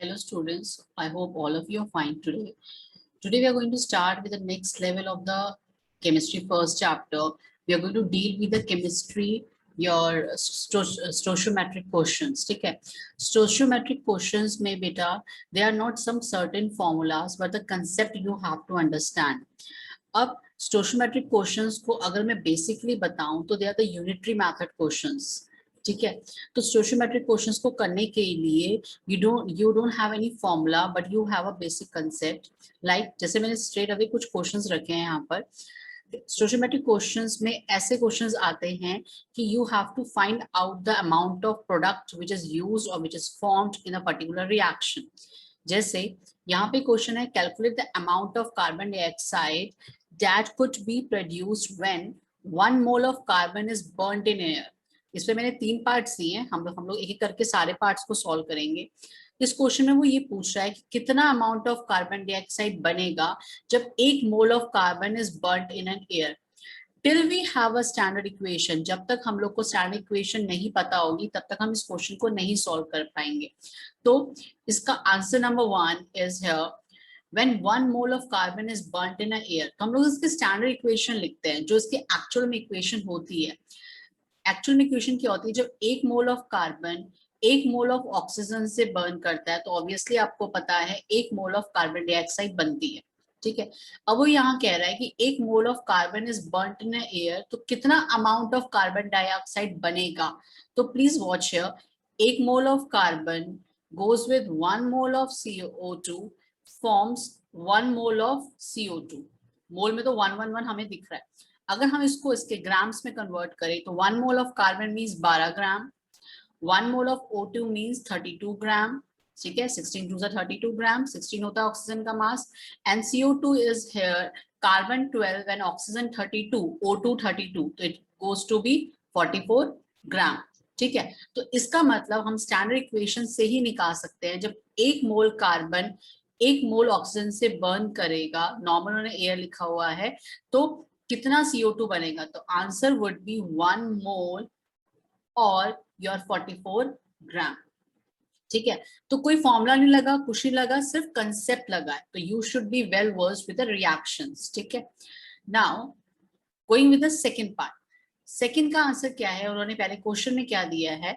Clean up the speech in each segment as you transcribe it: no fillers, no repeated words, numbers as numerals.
Hello students, I hope all of you are fine today. Today we are going to start with the next level of the chemistry first chapter. We are going to deal with the chemistry, your stoichiometric questions. ठीक है? Stoichiometric questions में बेटा, they are not some certain formulas, but the concept you have to understand. अब stoichiometric questions को अगर मैं basically बताऊं तो they are the unitary method questions. ठीक है, तो स्टोइचियोमेट्रिक क्वेश्चंस को करने के लिए you don't have any formula but you have a basic concept. like जैसे मैंने straight away कुछ क्वेश्चंस रखे हैं यहाँ पर. स्टोइचियोमेट्रिक क्वेश्चंस में ऐसे क्वेश्चंस आते हैं कि you have to find out the amount of product which is used or which is formed in a particular reaction. जैसे यहाँ पे क्वेश्चन है, calculate the amount of carbon dioxide that could be produced when 1 mole of carbon is burnt in air. इसमें मैंने 3 parts दिए हैं, हम लोग एक एक करके सारे पार्ट्स को सॉल्व करेंगे. इस क्वेश्चन में वो ये पूछ रहा है कि कितना अमाउंट ऑफ कार्बन डाइऑक्साइड बनेगा जब 1 mole of carbon is burned in an air. Till we have a standard equation, जब तक हम लोग को स्टैंडर्ड इक्वेशन नहीं पता होगी तब तक हम इस क्वेश्चन को नहीं सॉल्व कर पाएंगे. तो इसका answer number 1 is here, when 1 mole of carbon is burnt in a air. तो हम लोग इसके स्टैंडर्ड इक्वेशन लिखते हैं, जो इसके एक्चुअल में इक्वेशन होती है. एक्चुअल में इक्वेशन क्या होती है, जब 1 mole of carbon 1 mole of oxygen से बर्न करता है तो ऑब्वियसली आपको पता है 1 मोल ऑफ कार्बन डाइऑक्साइड बनती है. ठीक है, अब वो यहाँ कह रहा है कि 1 mole of carbon is burnt in air, तो कितना अमाउंट ऑफ कार्बन डाइऑक्साइड बनेगा. तो please watch here, 1 mole of carbon goes with 1 mole of CO2 forms 1 mole of CO2. मोल में तो 111 हमें दिख रहा है. अगर हम इसको इसके ग्राम्स में कन्वर्ट करें तो 1 mole of carbon means 12 gram, 1 mole of O2 means 32 ग्राम. ठीक है, 16 टू 32 ग्राम, 16 होता है ऑक्सीजन का mass. And CO2 is here carbon 12 and oxygen 32, O2 32, तो it goes to be 44 gram. ठीक है, तो इसका मतलब हम स्टैंडर्ड इक्वेशन से ही निकाल सकते हैं, जब 1 मोल कार्बन 1 मोल ऑक्सीजन से बर्न करेगा, नॉर्मल उन्होंने एयर लिखा हुआ है, तो कितना CO2 बनेगा. तो आंसर वुड बी 1 मोल और योर 44 ग्राम. ठीक है, तो कोई फॉर्मूला नहीं लगा, कुछ नहीं लगा, सिर्फ कंसेप्ट लगा है. तो you should be well versed with the reactions. ठीक है, now going with the second part. Second का आंसर क्या है, उन्होंने पहले क्वेश्चन में क्या दिया है,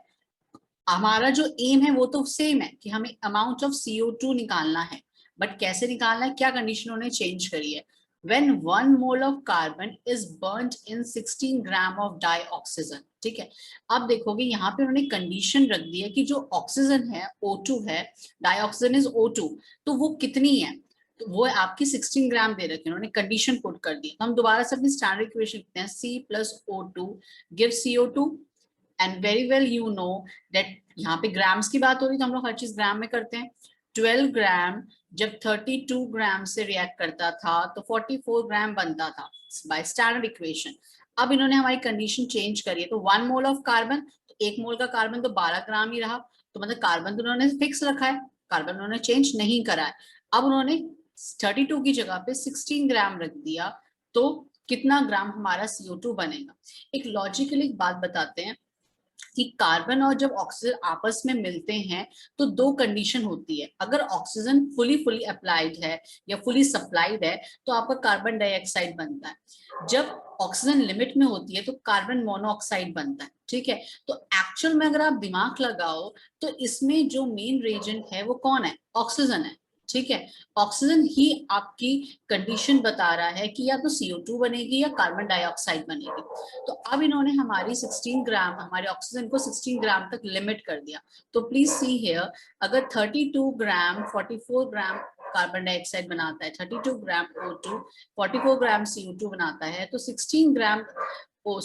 हमारा जो एम है वो तो सेम है कि हमें अमाउंट ऑफ CO2 निकालना है, बट कैसे निकालना है, क्या कंडीशन उन्होंने चेंज करी है. when 1 mole of carbon is burnt in 16 gram of dioxygen. ठीक है, अब देखोगे यहाँ पे उन्होंने कंडीशन रख दी है कि जो ऑक्सीजन है O2 है, डाइऑक्सीजन इज O2, तो वो कितनी है, तो वो आपकी 16 ग्राम दे रखे, उन्होंने कंडीशन पुट कर दी. हम दोबारा से अपनी स्टैंडर्ड इक्वेशन लिखते हैं, C plus O2 give CO2. And very well you know that यहाँ पे ग्राम्स की बात हो रही, तो हम लोग हर चीज ग्राम में करते हैं. 12 ग्राम जब 32 ग्राम से रिएक्ट करता था तो 44 ग्राम बनता था बाय स्टैंडर्ड इक्वेशन. अब इन्होंने हमारी कंडीशन चेंज करी है, तो 1 मोल ऑफ कार्बन, तो 1 मोल का कार्बन तो 12 ग्राम ही रहा, तो मतलब कार्बन तो उन्होंने फिक्स रखा है, कार्बन उन्होंने चेंज नहीं करा है. अब उन्होंने 32 की जगह पे 16 ग्राम रख दिया, तो कितना ग्राम हमारा CO2 बनेगा. एक लॉजिकली बात बताते हैं कि कार्बन और जब ऑक्सीजन आपस में मिलते हैं तो 2 कंडीशन होती है. अगर ऑक्सीजन फुली अप्लाइड है या फुली सप्लाइड है तो आपका कार्बन डाइऑक्साइड बनता है. जब ऑक्सीजन लिमिट में होती है तो कार्बन मोनोऑक्साइड बनता है. ठीक है, तो एक्चुअल में अगर आप दिमाग लगाओ तो इसमें जो मेन रीजन है वो कौन है, ऑक्सीजन है. ठीक है, ऑक्सीजन ही आपकी कंडीशन बता रहा है कि या तो CO2 बनेगी या कार्बन डाइऑक्साइड बनेगी. तो अब इन्होंने हमारी 16 ग्राम, हमारे ऑक्सीजन को 16 ग्राम तक लिमिट कर दिया. तो प्लीज सी हियर, अगर 32 ग्राम 44 ग्राम कार्बन डाइऑक्साइड बनाता है, 32 ग्राम O2 44 ग्राम CO2 बनाता है, तो 16 ग्राम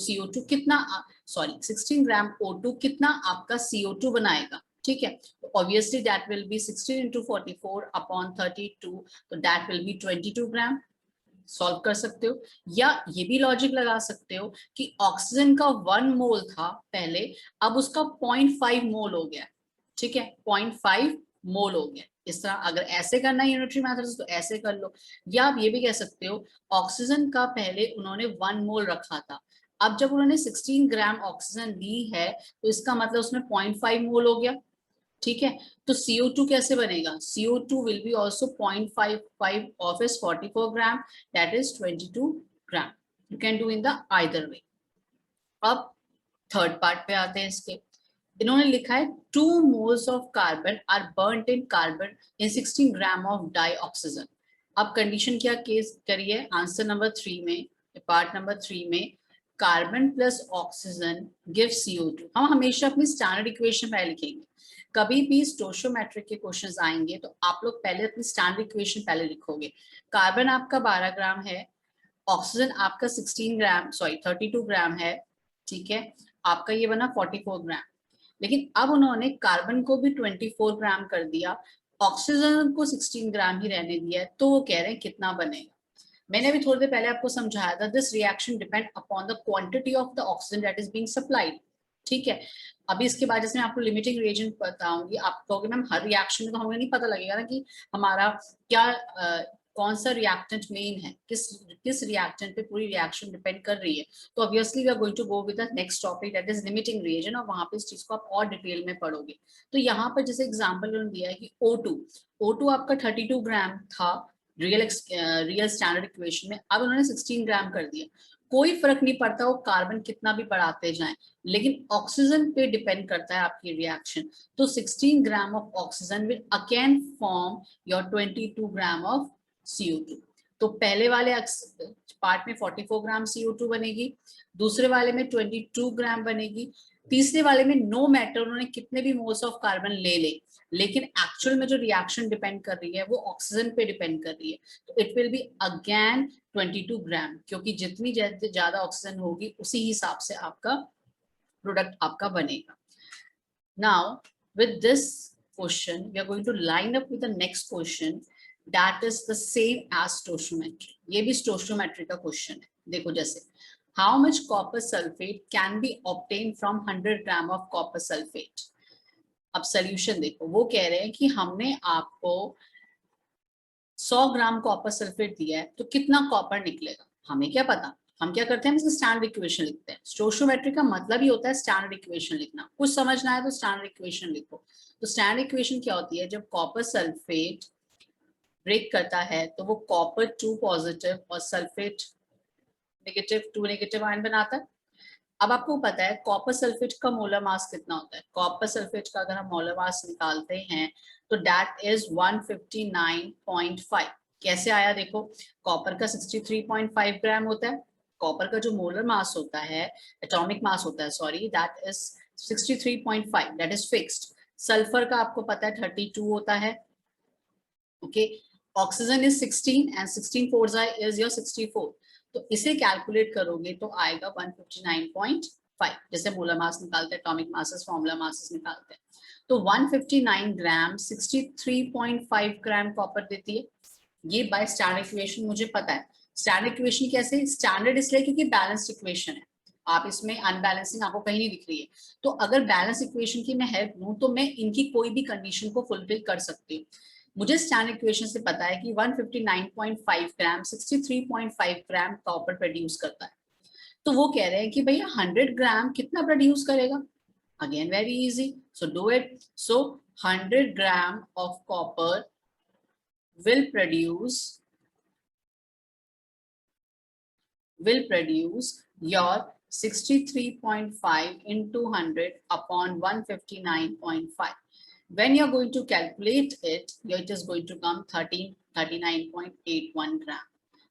CO2 कितना, सॉरी 16 ग्राम O2 कितना आपका CO2 बनाएगा. ठीक है, तो obviously that will be 16 into 44 upon 32, तो that will be 22 gram. Solve कर सकते हो, या ये भी लॉजिक लगा सकते हो कि ऑक्सीजन का 1 मोल था पहले, अब उसका 0.5 मोल हो गया. ठीक है, 0.5 मोल हो गया. इस तरह अगर ऐसे करना है यूनिटरी मेथड्स तो ऐसे कर लो, या आप ये भी कह सकते हो ऑक्सीजन का पहले उन्होंने 1 मोल रखा था, अब जब उन्होंने 16 ग्राम ऑक्सीजन ली है तो इसका मतलब उसमें 0.5 मोल हो गया. ठीक है, तो CO2 कैसे बनेगा? CO2 will be also 0.55 of is 44 gram, that is 22 gram. You can do in the either way. अब थर्ड पार्ट पे आते हैं इसके. इन्होंने लिखा है 2 moles of carbon are burned in carbon in 16 gram of dioxygen. अब condition क्या केस करिए आंसर नंबर 3 में, पार्ट नंबर 3 में, carbon plus oxygen give CO2. हम हमेशा अपनी स्टैंडर्ड इक्वेशन पहले लिखेंगे. कभी भी स्टोशियोमेट्रिक के क्वेश्चंस आएंगे तो आप लोग पहले अपनी स्टैंडर्ड इक्वेशन पहले लिखोगे. कार्बन आपका 12 ग्राम है, ऑक्सीजन आपका 16 ग्राम सॉरी 32 ग्राम है, ठीक है, आपका ये बना 44 ग्राम. लेकिन अब उन्होंने कार्बन को भी 24 ग्राम कर दिया, ऑक्सीजन को 16 ग्राम ही रहने दिया है, तो वो कह रहे हैं कितना बनेगा. मैंने अभी थोड़ी देर पहले आपको समझाया था, this reaction depend upon the quantity of the oxygen that is being supplied. ठीक है, अभी इसके बाद जैसे मैं आपको लिमिटिंग रिएजेंट बताऊंगी, आप कहोगे मैम हर रिएक्शन में तो हमें नहीं पता लगेगा ना कि हमारा क्या कौन सा रिएक्टेंट मेन है, किस रिएक्टेंट पे पूरी रिएक्शन डिपेंड कर रही है. तो obviously we are going to go with the next topic that is limiting reagent, और वहां पे इस चीज को आप और डिटेल में पढ़ोगे. तो यहाँ पर जैसे एग्जांपल उन्होंने दिया है कि O2 आपका 32 ग्राम था रियल स्टैंडर्ड इक्वेशन में, अब उन्होंने 16 ग्राम कर दिया. कोई फर्क नहीं पड़ता वो कार्बन कितना भी बढ़ाते जाएं, लेकिन ऑक्सीजन पे डिपेंड करता है आपकी रिएक्शन. तो 16 gram of oxygen will again form your 22 gram of CO2. तो पहले वाले पार्ट में 44 ग्राम CO2 बनेगी, दूसरे वाले में 22 ग्राम बनेगी, तीसरे वाले में नो मैटर उन्होंने कितने भी मोल्स ऑफ कार्बन ले ले, लेकिन एक्चुअल में जो रिएक्शन डिपेंड कर रही है वो ऑक्सीजन पे डिपेंड कर रही है. तो इट विल बी अगेन 22 ग्राम, क्योंकि जितनी ज्यादा ऑक्सीजन होगी उसी हिसाब से आपका प्रोडक्ट आपका बनेगा. Now with this question we are going to line up with the next question that is the same as stoichiometry. ये भी स्टोशियोमेट्री का क्वेश्चन है. देखो जैसे how much copper sulphate can be obtain from 100 gram of copper sulphate. अब solution देखो, वो कह रहे हैं कि हमने आपको 100 ग्राम कॉपर सल्फेट दिया है तो कितना कॉपर निकलेगा. हमें क्या पता, हम क्या करते हैं, स्टैंडर्ड इक्वेशन लिखते हैं. स्टोशियोमेट्री का मतलब ही होता है स्टैंडर्ड इक्वेशन लिखना. कुछ समझना है तो स्टैंडर्ड इक्वेशन लिखो. तो स्टैंडर्ड इक्वेशन क्या होती है, जब कॉपर सल्फेट ब्रेक करता है तो वो कॉपर 2 पॉजिटिव और सल्फेट नेगेटिव 2 नेगेटिव आयन बनाता है. अब आपको पता है कॉपर सल्फेट का मोलर मास कितना होता है. कॉपर सल्फेट का अगर हम मोलर मास निकालते हैं तो दैट इज 159.5. कैसे आया देखो, कॉपर का 63.5 ग्राम होता है, कॉपर का जो मोलर मास होता है, एटॉमिक मास होता है sorry, that is 63.5, that is fixed. Sulphur का आपको पता है 32 होता है. Okay, oxygen is 16 and 16 4 is your 64. तो इसे कैलकुलेट करोगे तो आएगा 159.5. जैसे मोलर मास निकालते हैं, एटॉमिक मासेस, फॉर्मूला मासेस निकालते हैं. तो 159 ग्राम 63.5 ग्राम कॉपर देती है. ये बाय स्टैंडर्ड इक्वेशन मुझे पता है. स्टैंडर्ड इक्वेशन कैसे, स्टैंडर्ड इसलिए क्योंकि बैलेंस्ड इक्वेशन है, आप इसमें अनबैलेंसिंग आपको कहीं नहीं दिख रही है. तो अगर बैलेंस इक्वेशन की मैं हेल्प लूं तो मैं इनकी कोई भी कंडीशन को फुलफिल कर सकती हूँ. मुझे स्टैंडर्ड इक्वेशन से पता है कि 159.5 ग्राम 63.5 ग्राम कॉपर प्रोड्यूस करता है. तो वो कह रहे हैं कि भैया 100 ग्राम कितना प्रोड्यूस करेगा. Again very easy, so do it. So 100 gram of copper will produce your 63.5 into 100 upon 159.5. When you're going to calculate it, it is going to come 39.81 ग्राम.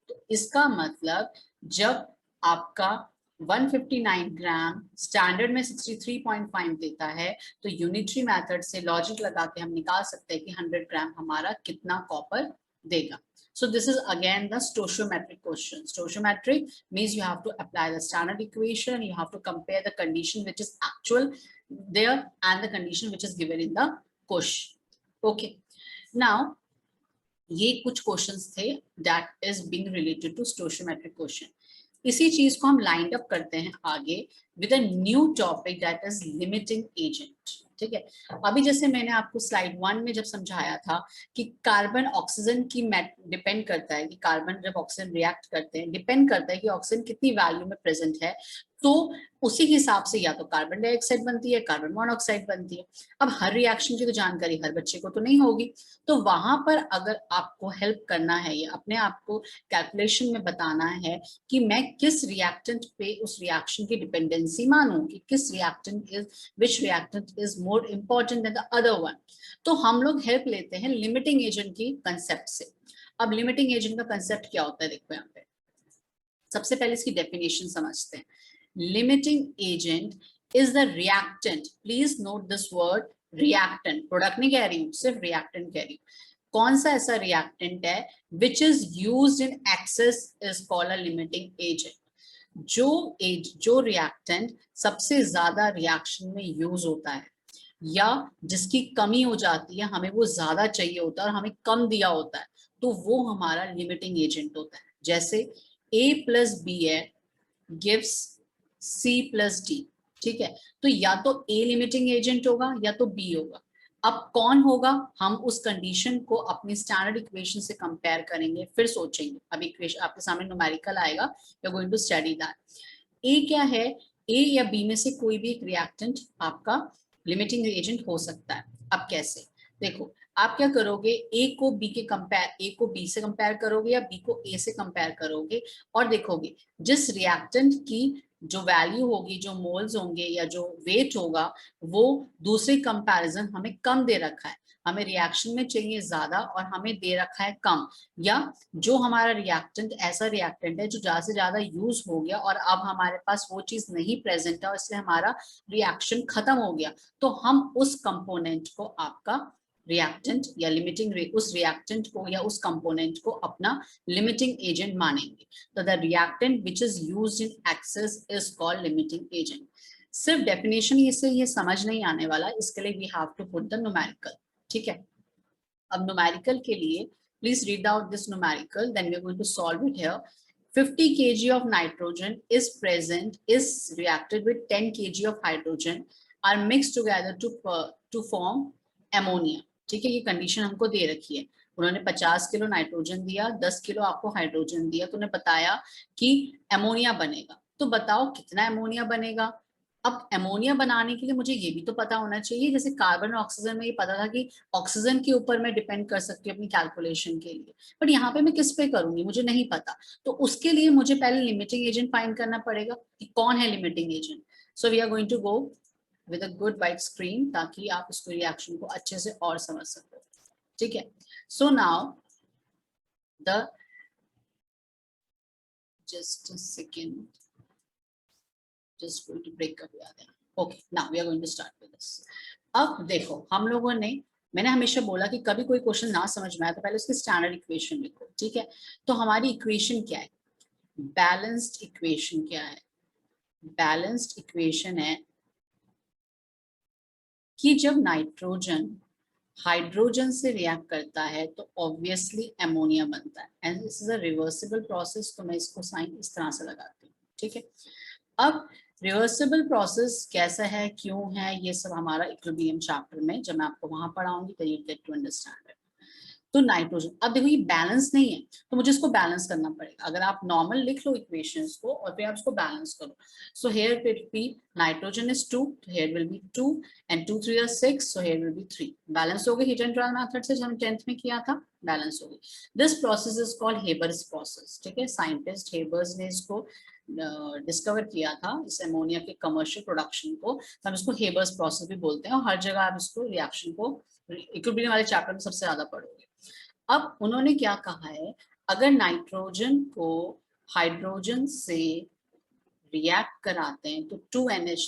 तो इसका मतलब जब आपका 159 ग्राम स्टैंडर्ड में 63.5 देता है तो यूनिटरी मेथड से लॉजिक लगा के हम निकाल सकते हैं कि 100 ग्राम हमारा कितना कॉपर देगा. So this is again the stoichiometric question. Stoichiometric means you have to apply the standard equation, you have to compare the condition which is actual there and the condition which is given in the question. Okay. Now ये कुछ questions थे that is being related to stoichiometric question. इसी चीज को हम line up करते हैं आगे with a new topic that is limiting agent. ठीक है, अभी जैसे मैंने आपको स्लाइड 1 में जब समझाया था कि कार्बन ऑक्सीजन की डिपेंड करता है कि कार्बन जब ऑक्सीजन रिएक्ट करते हैं डिपेंड करता है कि ऑक्सीजन कितनी वैल्यू में प्रेजेंट है तो उसी के हिसाब से या तो कार्बन डाइऑक्साइड बनती है, कार्बन मोनोऑक्साइड बनती है। अब हर रिएक्शन की तो जानकारी हर बच्चे को तो नहीं होगी, तो वहां पर अगर आपको हेल्प करना है या अपने आप को कैलकुलेशन में बताना है कि मैं किस रिएक्टेंट पे उस रिएक्शन की डिपेंडेंसी मानूं कि किस reactant is which reactant is more important than the other one, तो हम लोग हेल्प लेते हैं लिमिटिंग एजेंट की कंसेप्ट से। अब लिमिटिंग एजेंट का कंसेप्ट क्या होता है, देखो यहाँ पे सबसे पहले इसकी डेफिनेशन समझते हैं। Limiting agent is the reactant, please note this word reactant, product नहीं कह रही हूँ, सिर्फ रिएक्टेंट कह रही हूँ। कौन सा ऐसा रिएक्टेंट है विच is used in excess is called a limiting agent. जो रिएक्टेंट सबसे ज्यादा रिएक्शन में यूज होता है या जिसकी कमी हो जाती है, हमें वो ज्यादा चाहिए होता है और हमें कम दिया होता है, तो वो हमारा लिमिटिंग एजेंट होता है। जैसे A प्लस बी है गिव्स C प्लस डी, ठीक है, तो या तो A लिमिटिंग एजेंट होगा या तो B होगा। अब कौन होगा, हम उस कंडीशन को अपनी स्टैंडर्ड इक्वेशन से कंपेयर करेंगे, फिर सोचेंगे। अब इक्वेशन आपके सामने न्यूमेरिकल आएगा, you are going to study that. ए क्या है, ए या बी में से कोई भी एक रिएक्टेंट आपका लिमिटिंग एजेंट हो सकता है। अब कैसे, देखो आप क्या करोगे, ए को बी के कंपेयर, ए को बी से कंपेयर करोगे या बी को ए से कंपेयर करोगे और देखोगे जिस रिएक्टेंट की जो वैल्यू होगी, जो मोल्स होंगे या जो वेट होगा, वो दूसरी कंपैरिजन हमें कम दे रखा है, हमें रिएक्शन में चाहिए ज्यादा और हमें दे रखा है कम, या जो हमारा रिएक्टेंट ऐसा रिएक्टेंट है जो ज्यादा से ज्यादा यूज हो गया और अब हमारे पास वो चीज नहीं प्रेजेंट है और इसलिए हमारा रिएक्शन खत्म हो गया, तो हम उस कंपोनेंट को आपका रिएक्टेंट या लिमिटिंग उस रिएक्टेंट को या उस कंपोनेंट को अपना लिमिटिंग एजेंट मानेंगे। तो the reactant which is used in excess is called limiting agent. सिर्फ डेफिनेशन इससे ये समझ नहीं आने वाला, इसके लिए we have to put the numerical, ठीक है। अब न्यूमेरिकल के लिए please read out this numerical, then we are going to solve it here. 50 kg of nitrogen is reacted with 10 kg of hydrogen are mixed together to form ammonia, ठीक है। ये condition हमको दे रखी है, उन्होंने 50 किलो नाइट्रोजन दिया, 10 kilo आपको hydrogen दिया, तो उन्होंने बताया कि एमोनिया बनेगा। तो बताओ कितना एमोनिया बनेगा। अब एमोनिया बनाने के लिए मुझे ये भी तो पता होना चाहिए, जैसे कार्बन और ऑक्सीजन में ये पता था कि ऑक्सीजन के ऊपर मैं डिपेंड कर सकती हूँ अपनी कैलकुलेशन के लिए, बट यहाँ पे मैं किस पे करूंगी मुझे नहीं पता, तो उसके लिए मुझे पहले लिमिटिंग एजेंट फाइंड करना पड़ेगा कि कौन है limiting agent. So we are going to go with a good white screen ताकि आप इसको रिएक्शन को अच्छे से और समझ सको, ठीक है। So now the just a second, just going to break up याद है। Okay, now we are going to start with this. अब देखो हम लोगों ने, मैंने हमेशा बोला कि कभी कोई क्वेश्चन ना समझ में आए तो पहले उसकी स्टैंडर्ड इक्वेशन लिखो, ठीक है। तो हमारी इक्वेशन क्या है, बैलेंस्ड इक्वेशन क्या है, बैलेंस्ड इक्वेशन है कि जब नाइट्रोजन हाइड्रोजन से रिएक्ट करता है तो ऑब्वियसली एमोनिया बनता है, and this is a reversible process, तो मैं इसको साइन इस तरह से लगाती हूँ, ठीक है। अब रिवर्सिबल प्रोसेस कैसा है, क्यों है, ये सब हमारा इक्विलिब्रियम चैप्टर में जब मैं आपको वहां पढ़ाऊंगी तो you get to understand it. तो नाइट्रोजन, अब देखो ये बैलेंस नहीं है तो मुझे इसको बैलेंस करना पड़ेगा। अगर आप नॉर्मल लिख लो इक्वेशंस को और फिर आप इसको बैलेंस करो, so here will be nitrogen is 2, तो here will be 2 and 2 3 6, so here will be 3। Balance हो गई हिट एंड ट्रायल मेथड से जो हम 10th में किया था, बैलेंस हो गई। This process is called Haber's process, ठीक है। साइंटिस्ट हेबर्स ने इसको डिस्कवर किया था इस अमोनिया के कमर्शियल प्रोडक्शन को, तो हम इसको हेबर्स प्रोसेस भी बोलते हैं और हर जगह आप इसको रिएक्शन को इक्विलिब्रियम वाले चैप्टर में सबसे ज्यादा पढ़ोगे। अब उन्होंने क्या कहा है, अगर नाइट्रोजन को हाइड्रोजन से रिएक्ट कराते हैं तो 2NH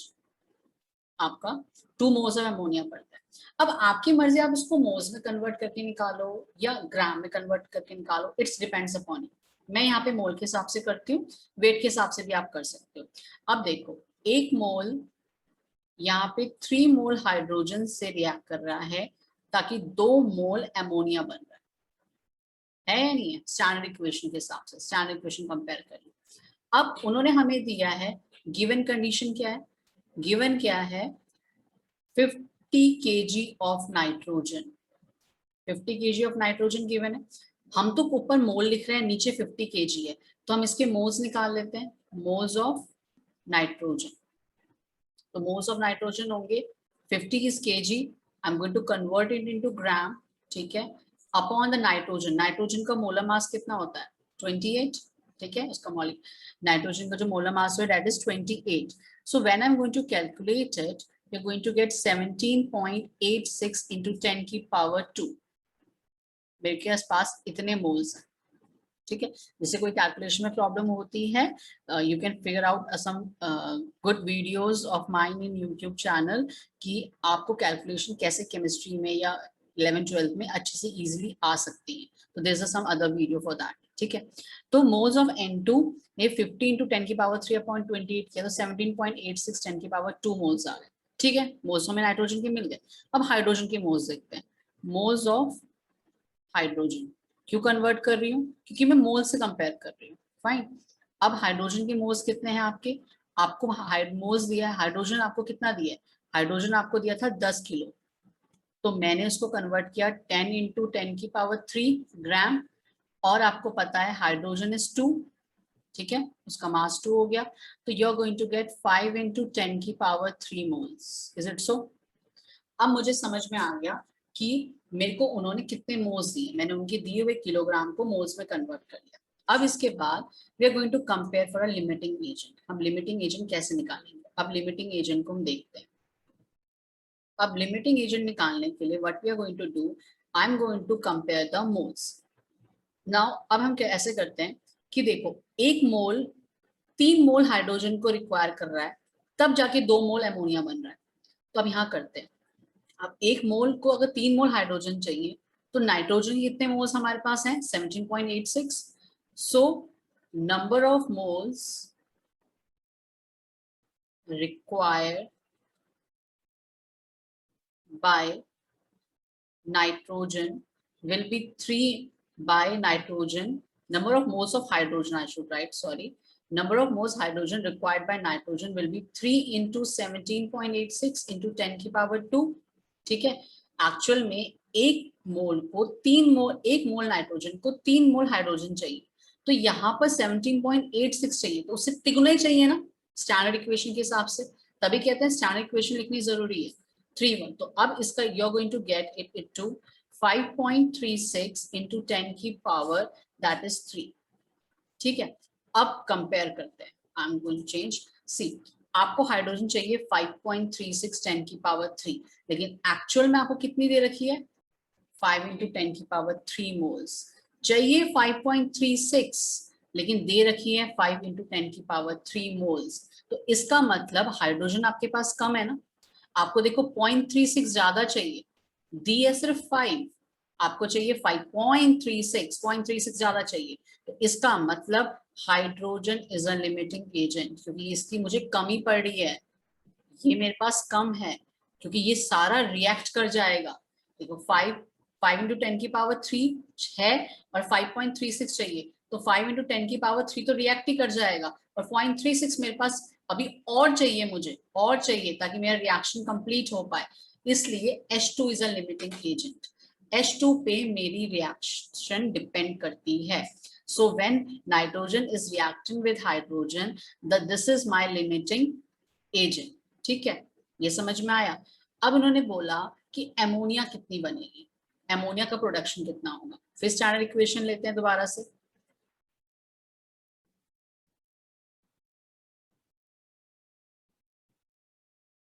आपका 2 मोल्स ऑफ अमोनिया पड़ता है। अब आपकी मर्जी, आप इसको मोल्स में कन्वर्ट करके निकालो या ग्राम में कन्वर्ट करके निकालो, इट्स डिपेंड्स अपॉन यू। मैं यहाँ पे मोल के हिसाब से करती हूँ, वेट के हिसाब से भी आप कर सकते हो। अब देखो 1 मोल यहाँ पे 3 मोल हाइड्रोजन से रिएक्ट कर रहा है ताकि 2 मोल अमोनिया बन रहा है या नहीं है, स्टैंडर्ड इक्वेशन के हिसाब से, स्टैंडर्ड इक्वेशन कंपेयर करिए। अब उन्होंने हमें दिया है गिवन कंडीशन क्या है, गिवन क्या है 50 kg of nitrogen, 50 kg of nitrogen given है। हम तो ऊपर मोल लिख रहे हैं नीचे 50 kg है, तो हम इसके मोल्स निकाल लेते हैं, मोल्स ऑफ नाइट्रोजन, तो मोल्स ऑफ नाइट्रोजन होंगे 50 is kg, I am going to convert it into gram, ठीक है, अपॉन द नाइट्रोजन। नाइट्रोजन का मोलर मास कितना होता है 28, ठीक है, उसका मॉलिक नाइट्रोजन का जो मोलर मास है that is 28। So when I am going to calculate it, you're going to get 17.86 into 10 की पावर 2, मेरे के आसपास इतने मोल्स हैं, ठीक है। जैसे कोई कैलकुलेशन में प्रॉब्लम होती है, you can figure out some good videos of mine in YouTube channel कि आपको कैलकुलेशन कैसे केमिस्ट्री में या 11th-12th में अच्छे से इजीली आ सकती है, तो there is some other video for that, ठीक है। तो मोल्स ऑफ N2 ने 50 into 10 की पावर 3/28 किया, तो 17.86 10 की पावर 2 मोल्स आ गए, ठीक है। मोल्स में नाइट्रोजन के मिल गए। अब हाइड्रोजन के मोल्स देखते हैं। मोल्स ऑफ हाइड्रोजन, क्यों कन्वर्ट कर रही हूँ, क्योंकि मैं मोल से कंपेयर कर रही हूँ, फाइन। अब हाइड्रोजन के मोल्स कितने हैं आपके, आपको मोल्स दिया है, हाइड्रोजन आपको कितना दिया है, हाइड्रोजन आपको दिया था 10 किलो, तो मैंने उसको कन्वर्ट किया 10 into 10 की पावर 3 ग्राम, और आपको पता है हाइड्रोजन इज 2, ठीक है, उसका मास 2 हो गया, तो you are going to get 5 into 10 की power 3 moles, is it so. अब मुझे समझ में आ गया कि मेरे को उन्होंने कितने मोल्स दिए, मैंने उनके दिए हुए किलोग्राम को मोल्स में कन्वर्ट कर लिया। अब इसके बाद we are going to compare for a limiting agent. हम लिमिटिंग एजेंट कैसे निकालेंगे, अब लिमिटिंग एजेंट को हम देखते हैं। अब लिमिटिंग एजेंट निकालने के लिए what we are going to do, I am going to compare the moles. Now अब हम ऐसे करते हैं कि देखो, एक मोल 3 मोल हाइड्रोजन को रिक्वायर कर रहा है, तब जाके 2 मोल अमोनिया बन रहा है। तो अब यहाँ करते हैं, अब एक मोल को अगर 3 मोल हाइड्रोजन चाहिए, तो नाइट्रोजन कितने मोल्स हमारे पास हैं 17.86, so number of moles required by nitrogen will be 3 by nitrogen, number of moles of hydrogen I should write, sorry, number of moles hydrogen required by nitrogen will be 3 into 17.86 into 10 की power 2, ठीक है। Actual में एक मोल को 3 मोल, एक mole nitrogen को 3 मोल hydrogen चाहिए, तो यहाँ पर 17.86 चाहिए, तो उससे तिगुना ही चाहिए ना स्टैंडर्ड इक्वेशन के हिसाब से, तभी कहते हैं स्टैंडर्ड इक्वेशन लिखनी जरूरी है 3:1। तो अब इसका you are going to get it to 5.36 into 10 की पावर दैट इज 3, ठीक है। अब कंपेयर करते हैं, I am going to change, see आपको हाइड्रोजन चाहिए 5.36 10 की पावर 3, लेकिन एक्चुअल में आपको कितनी दे रखी है 5 into 10 की पावर 3 मोल्स, चाहिए 5.36, लेकिन दे रखी है 5 into 10 की पावर 3 मोल्स, तो इसका मतलब हाइड्रोजन आपके पास कम है ना। आपको देखो 0.36 ज्यादा चाहिए, दिए सिर्फ 5, आपको चाहिए 5.36, 0.36 ज्यादा चाहिए, तो इसका मतलब hydrogen is a limiting agent, क्योंकि इसकी मुझे कमी पड़ रही है, ये मेरे पास कम है, क्योंकि ये सारा रिएक्ट कर जाएगा। देखो 5 into 10 की पावर 3 है और 5.36 चाहिए, तो 5 into 10 की पावर 3 तो रिएक्ट ही कर जाएगा, और 0.36 मेरे पास अभी और चाहिए, मुझे और चाहिए ताकि मेरा रिएक्शन कंप्लीट हो पाए, इसलिए H2 is a limiting agent. H2 पे मेरी रिएक्शन डिपेंड करती है, so when nitrogen is reacting with hydrogen, this is my limiting agent, ठीक है, ये समझ में आया। अब उन्होंने बोला कि एमोनिया कितनी बनेगी, एमोनिया का प्रोडक्शन कितना होगा, फिर स्टैंडर्ड इक्वेशन लेते हैं दोबारा से,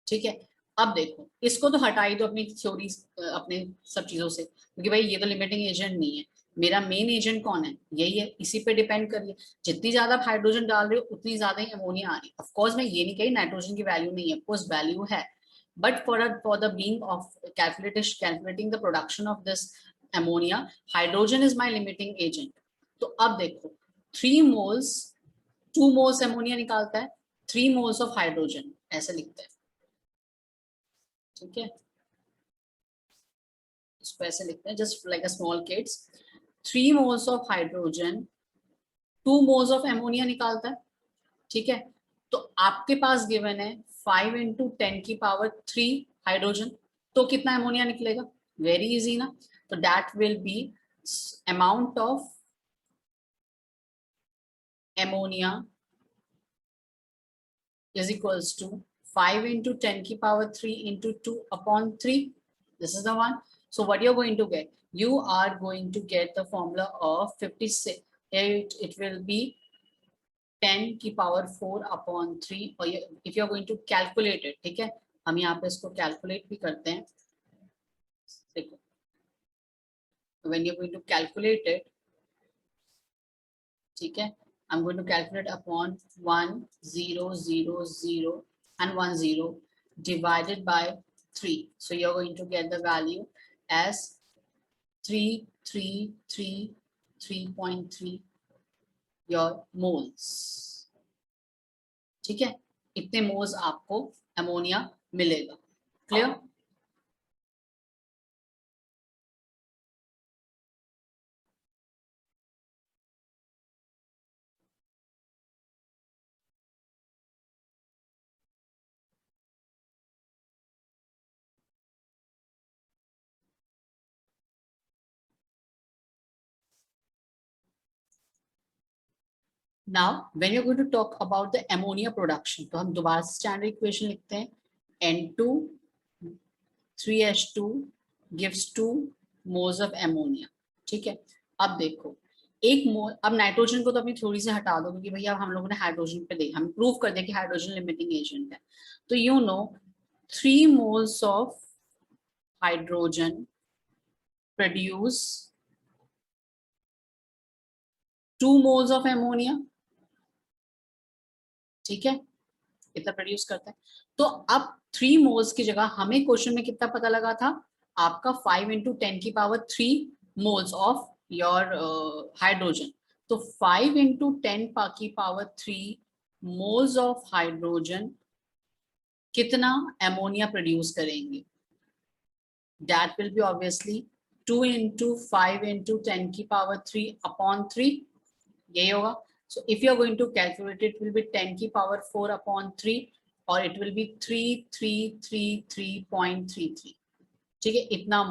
ठीक है। अब देखो इसको तो हटा ही दो अपनी थ्योरी, अपने सब चीजों से, क्योंकि भाई ये तो लिमिटिंग एजेंट नहीं है, मेरा मेन एजेंट कौन है, यही है, इसी पे डिपेंड करिए, जितनी ज्यादा आप हाइड्रोजन डाल रहे हो उतनी ज्यादा ही अमोनिया आ रही है। ऑफकोर्स मैं ये नहीं कही नाइट्रोजन की वैल्यू नहीं है, ऑफकोर्स वैल्यू है, but for the being of calculating the production of this ammonia, hydrogen is my limiting agent। तो अब देखो 3 moles 2 moles ammonia निकालता है, 3 moles of hydrogen ऐसे लिखते हैं, ठीक है, इसको ऐसे लिखते हैं just like a small kids, 3 moles of hydrogen 2 moles of ammonia निकालता है, ठीक है। तो आपके पास गिवन है 5 into 10 की पावर 3 हाइड्रोजन, तो कितना अमोनिया निकलेगा, वेरी इजी ना, तो that will be amount of ammonia is equals to 5 into 10 की power 3 into 2 upon 3. This is the one. So what you're going to get? You are going to get the formula of 56. It will be 10 की power 4 upon 3. और if you're going to calculate it, ठीक है, हम यहाँ पे इसको calculate भी करते हैं. देखो, when you're going to calculate it, ठीक है, I'm going to calculate upon 1 0 0 0 and 1 0 divided by 3. So you're going to get the value as 3.3 your moles. ठीक है, इतने मोल्स आपको अमोनिया मिलेगा. Clear? Now, when you're going to talk about the ammonia production, तो हम दोबारा standard equation लिखते हैं. N2 3H2 gives 2 moles of ammonia. ठीक है, अब देखो एक मोल, अब नाइट्रोजन को तो अपनी थोड़ी सी हटा दो क्योंकि भैया हम लोगों ने हाइड्रोजन पे देखा, हम प्रूव कर दिया कि हाइड्रोजन लिमिटिंग एजेंट है. तो you know 3 moles of hydrogen produce 2 moles of ammonia. ठीक है, कितना प्रोड्यूस करता है. तो अब 3 मोल्स की जगह हमें क्वेश्चन में कितना पता लगा था, आपका 5 into 10 की power 3 moles of your hydrogen. तो 5 into 10 की पावर 3 मोल्स ऑफ हाइड्रोजन कितना एमोनिया प्रोड्यूस करेंगे. That will be obviously 2 into 5 into 10 की पावर 3 upon 3. यही होगा. So if you are going to calculate it, will be 10 की power 4 upon 3 और it will be 3333.33. ठीक है, इतना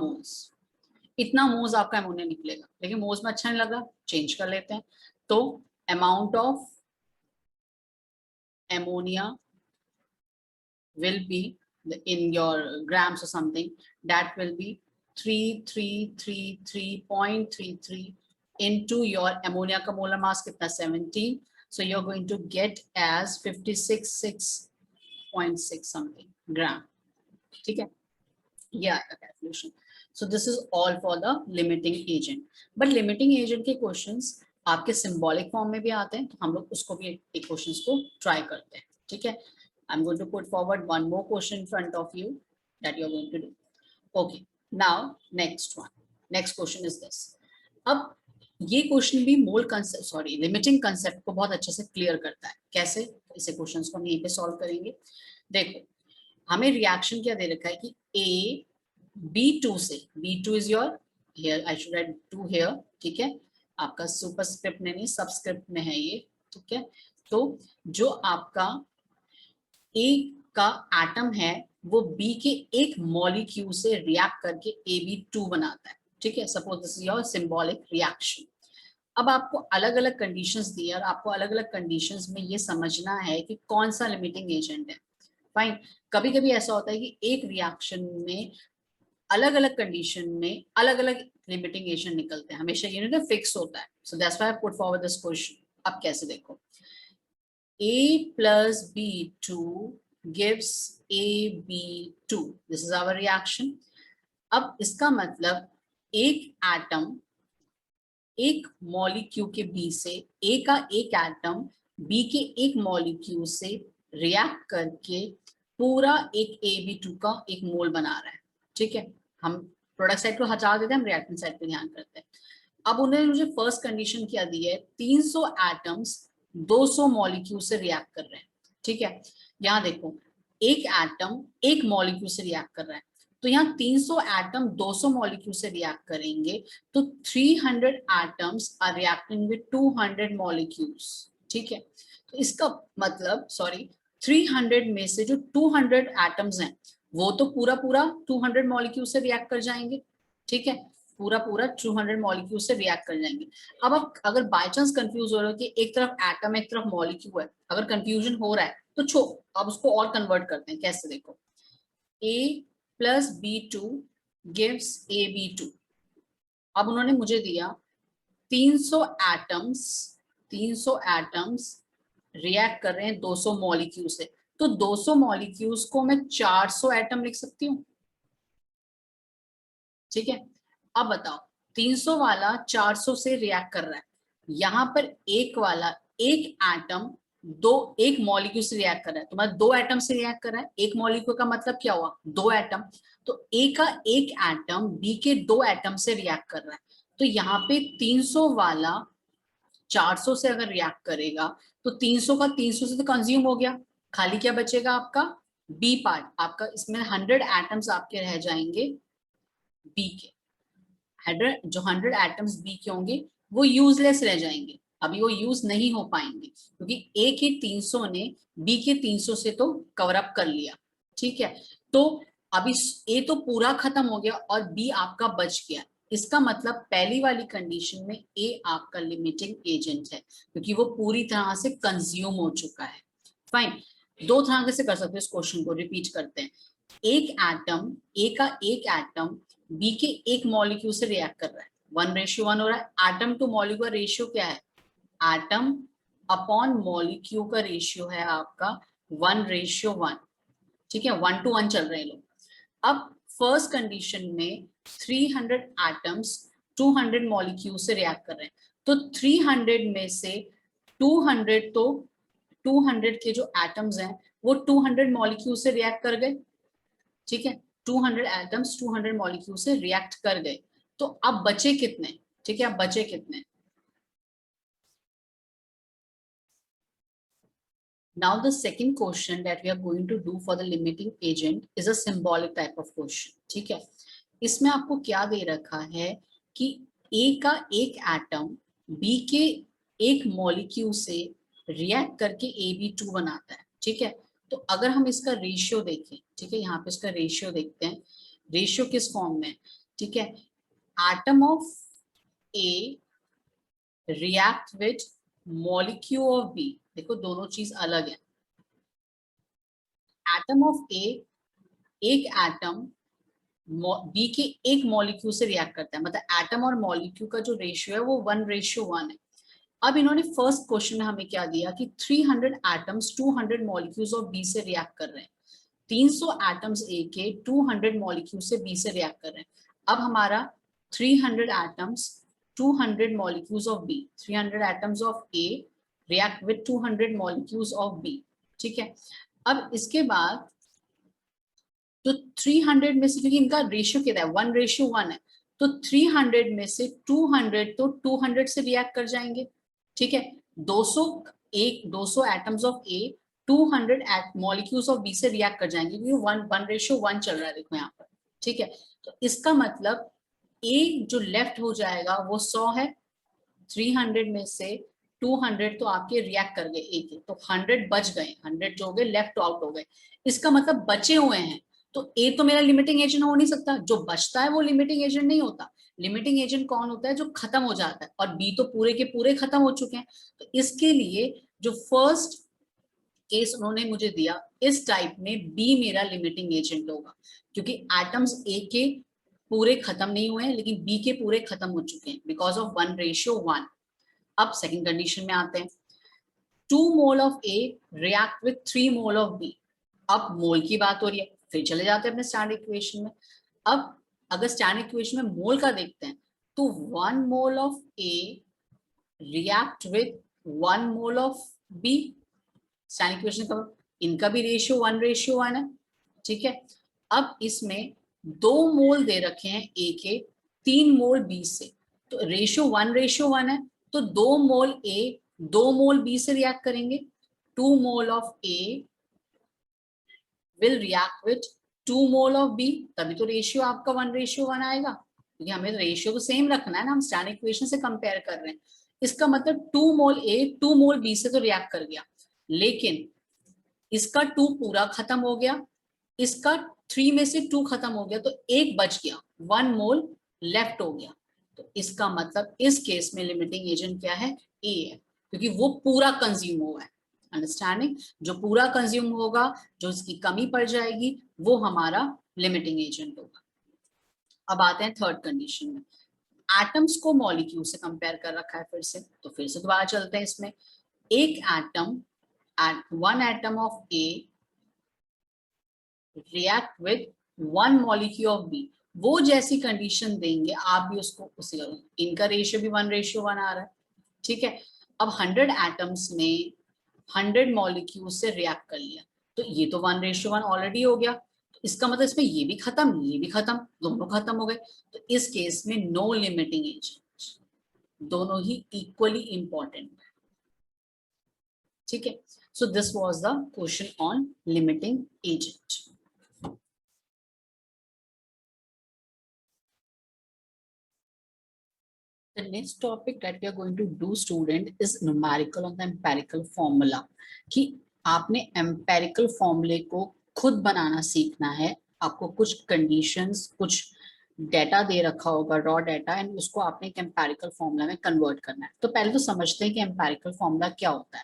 मोल्स आपका अमोनिया निकलेगा. लेकिन मोल्स में अच्छा नहीं लगा, चेंज कर लेते हैं. तो amount of ammonia will be in your grams or something, that will be 3333.33 into your ammonia का molar mass कितना 17. So you're going to get as 56.6 something gram. ठीक है, yeah, calculation. So this is all for the limiting agent. But limiting agent के questions आपके symbolic form में भी आते हैं, तो हम लोग उसको भी एक questions को try करते हैं. ठीक है, I'm going to put forward one more question in front of you that you're going to do. Okay, now next one. Next question is this. अब ये क्वेश्चन भी मोल कंसेप्ट लिमिटिंग कंसेप्ट को बहुत अच्छे से क्लियर करता है. कैसे? इसे क्वेश्चंस को हम यहीं पे सॉल्व करेंगे. देखो, हमें रिएक्शन क्या दे रखा है कि A B2 से, B2 is your, here I should write 2 here. ठीक है, आपका सुपरस्क्रिप्ट में नहीं सबस्क्रिप्ट में है ये. ठीक है, तो जो आपका A का एटम है वो B के एक मॉलिक्यूल से रिएक्ट करके AB2 बनाता है. ठीक है, suppose this is your symbolic reaction. अब आपको अलग अलग कंडीशंस दिए और आपको अलग अलग कंडीशंस में ये समझना है कि कौन सा लिमिटिंग एजेंट है. फाइन, कभी कभी ऐसा होता है कि एक रिएक्शन में अलग अलग कंडीशन में अलग अलग लिमिटिंग एजेंट निकलते हैं, हमेशा ये नहीं फिक्स होता है. So that's why I put forward this question. अब कैसे देखो, A plus B2 gives AB2. This is our reaction. अब इसका मतलब एक एटम एक मॉलिक्यूल के B से, A का एक एटम B के एक मॉलिक्यूल से रिएक्ट करके पूरा एक AB2 का एक मोल बना रहा है. ठीक है, हम प्रोडक्ट साइड को हटा देते हैं, हम रिएक्टेंट साइड पे ध्यान करते हैं. अब उन्होंने मुझे फर्स्ट कंडीशन क्या दी है, 300 एटम्स 200 मॉलिक्यूल से रिएक्ट कर रहे हैं. ठीक है, यहाँ देखो एक एटम एक मॉलिक्यूल से रिएक्ट कर रहा है, तो यहाँ 300 एटम 200 मॉलिक्यूल से रिएक्ट करेंगे, तो 300 atoms are reacting with 200 molecules. ठीक है, तो इसका मतलब 300 में से जो 200 एटम्स हैं वो तो पूरा 200 मॉलिक्यूल से रिएक्ट कर जाएंगे. ठीक है, पूरा 200 मॉलिक्यूल से रिएक्ट कर जाएंगे. अब अगर बाय चांस कंफ्यूज हो रहा है कि एक तरफ एटम एक तरफ मॉलिक्यूल है, अगर कंफ्यूजन हो रहा है तो छो अब उसको और कन्वर्ट करते हैं, कैसे देखो, A plus B2 gives AB2। अब उन्होंने मुझे दिया 300 एटम्स, 300 एटम्स रिएक्ट कर रहे हैं 200 मॉलिक्यूल से, तो 200 मॉलिक्यूल्स को मैं 400 एटम लिख सकती हूँ, ठीक है। अब बताओ 300 वाला 400 से रिएक्ट कर रहा है, यहाँ पर एक वाला एक एटम दो एक मॉलिक्यूल से रिएक्ट कर रहा है, तुम्हारा 2 एटम से रिएक्ट कर रहा है, एक मॉलिक्यूल का मतलब क्या हुआ 2 एटम, तो ए का एक एटम बी के 2 एटम से रिएक्ट कर रहा है, तो यहाँ पे 300 वाला 400 से अगर रिएक्ट करेगा तो 300 का 300 से तो कंज्यूम हो गया, खाली क्या बचेगा आपका बी पार्ट, आपका इसमें 100 एटम्स आपके रह जाएंगे बी के, 100 जो 100 एटम्स बी के होंगे वो यूजलेस रह जाएंगे, अभी वो यूज नहीं हो पाएंगे क्योंकि ए के 300 ने बी के 300 से तो कवर अप कर लिया, ठीक है। तो अभी ए तो पूरा खत्म हो गया और बी आपका बच गया, इसका मतलब पहली वाली कंडीशन में ए आपका लिमिटिंग एजेंट है क्योंकि वो पूरी तरह से कंज्यूम हो चुका है। फाइन, दो तरह से कर सकते हैं इस क्वेश्चन को, रिपीट करते हैं। एक एटम ए का एक एटम बी के एक मॉलिक्यूल से रिएक्ट कर रहा है, 1:1 हो रहा है, एटम टू मॉलिक्यूल का रेशियो क्या है, एटम अपॉन मॉलिक्यूल का रेशियो है आपका 1:1, ठीक है, 1:1 चल रहे हैं लोग। अब फर्स्ट कंडीशन में 300 एटम्स 200 मॉलिक्यूल से रिएक्ट कर रहे हैं, तो 300 में से 200 तो 200 के जो एटम्स हैं वो 200 मॉलिक्यूल से रिएक्ट कर गए, ठीक है, 200 एटम्स 200 मॉलिक्यूल से रिएक्ट कर गए, तो अब बचे कितने, ठीक है, अब बचे कितने। Now the second question that we are going to do for the limiting agent is a symbolic type of question, ठीक है। इसमें आपको क्या दे रखा है कि A का एक एटम B के एक मॉलिक्यूल से रिएक्ट करके AB2 बनाता है, ठीक है। तो अगर हम इसका रेशियो देखें, ठीक है, यहाँ पे इसका रेशियो देखते हैं, रेशियो किस फॉर्म में, ठीक है, atom of A react with molecule of B, देखो दोनों चीज अलग है, एटम ऑफ ए एक एटम बी के एक मॉलिक्यूल से रिएक्ट करता है, मतलब एटम और मॉलिक्यूल का जो रेशियो है वो 1:1 है। अब इन्होंने फर्स्ट क्वेश्चन में हमें क्या दिया कि 300 एटम्स 200 मॉलिक्यूल्स ऑफ बी से रिएक्ट कर रहे हैं, 300 एटम्स ए के 200 मॉलिक्यूल से बी से रिएक्ट कर रहे हैं। अब हमारा 300 atoms 200 molecules of B, 300 atoms of A react with 200 molecules of B, ठीक है। अब इसके बाद तो 300 में से, क्योंकि इनका रेशियो क्या है 1:1 है, तो 300 में से 200 तो 200 से रिएक्ट कर जाएंगे, ठीक है, 200 atoms of A 200 molecules of B से रिएक्ट कर जाएंगे क्योंकि 1:1 चल रहा है, देखो यहाँ पर, ठीक है। तो इसका मतलब ए जो लेफ्ट हो जाएगा वो 100 है, 300 में से 200 तो आपके रिएक्ट कर गए ए के, तो 100 बच गए, 100 जो हो गए लेफ्ट आउट हो गए, इसका मतलब बचे हुए हैं, तो ए तो मेरा लिमिटिंग एजेंट हो नहीं सकता, जो बचता है वो लिमिटिंग एजेंट नहीं होता, लिमिटिंग एजेंट कौन होता है, जो खत्म हो जाता है, और बी तो पूरे के पूरे खत्म हो चुके हैं, तो इसके लिए जो फर्स्ट केस उन्होंने मुझे दिया इस टाइप में बी मेरा लिमिटिंग एजेंट होगा, क्योंकि एटम्स ए के पूरे खत्म नहीं हुए हैं लेकिन बी के पूरे खत्म हो चुके हैं बिकॉज ऑफ 1:1। अब सेकंड कंडीशन में आते हैं, 2 mole of A react with 3 mole of B, अब मोल की बात हो रही है, फिर चले जाते हैं अपने स्टैंडर्ड इक्वेशन में। अब अगर स्टैंडर्ड इक्वेशन में मोल का देखते हैं तो 1 mole of A react with 1 mole of B, standard equation का इनका भी रेशियो 1:1 है, ठीक है। अब इसमें 2 मोल दे रखे हैं ए के, 3 मोल बी से, तो रेशियो 1:1 है, तो 2 मोल ए 2 मोल बी से रिएक्ट करेंगे, 2 mole of A will react with 2 mole of B, तभी तो रेशियो आपका 1:1 आएगा, क्योंकि हमें रेशियो को सेम रखना है ना, हम स्टैंडर्ड इक्वेशन से कंपेयर कर रहे हैं। इसका मतलब 2 मोल ए 2 मोल बी से तो रिएक्ट कर गया, लेकिन इसका 2 पूरा खत्म हो गया, इसका 3 में से 2 खत्म हो गया, तो एक बच गया, 1 मोल लेफ्ट हो गया, तो इसका मतलब इस केस में लिमिटिंग एजेंट क्या है, ए है, क्योंकि वो पूरा कंज्यूम हुआ है। अंडरस्टैंडिंग? जो पूरा कंज्यूम होगा, जो इसकी कमी पड़ जाएगी, वो हमारा लिमिटिंग एजेंट होगा। अब आते हैं थर्ड कंडीशन में, एटम्स को मॉलिक्यूल से कंपेयर कर रखा है फिर से, तो फिर से दोबारा चलते हैं इसमें। एक atom, one atom of A react with one molecule of B, वो जैसी कंडीशन देंगे आप भी उसको उसी, इनका रेशियो भी 1:1 आ रहा है, ठीक है। अब 100 एटम्स ने 100 मॉलिक्यूल से रिएक्ट कर लिया, तो ये तो 1:1 ऑलरेडी हो गया, तो इसका मतलब इसमें ये भी खत्म, ये भी खत्म, दोनों खत्म हो गए। तो इस केस में नो लिमिटिंग एजेंट, दोनों ही इक्वली इंपॉर्टेंट, ठीक है। So this was the question on limiting agent. The next topic that we are going to do, student, is numerical on the empirical formula. कि आपने empirical formula को खुद बनाना सीखना है। आपको कुछ conditions, कुछ डेटा दे रखा होगा, रॉ डेटा, एंड उसको आपने एक एम्पेरिकल फॉर्मूला में कन्वर्ट करना है। तो पहले तो समझते हैं कि एम्पेरिकल फॉर्मूला क्या होता है।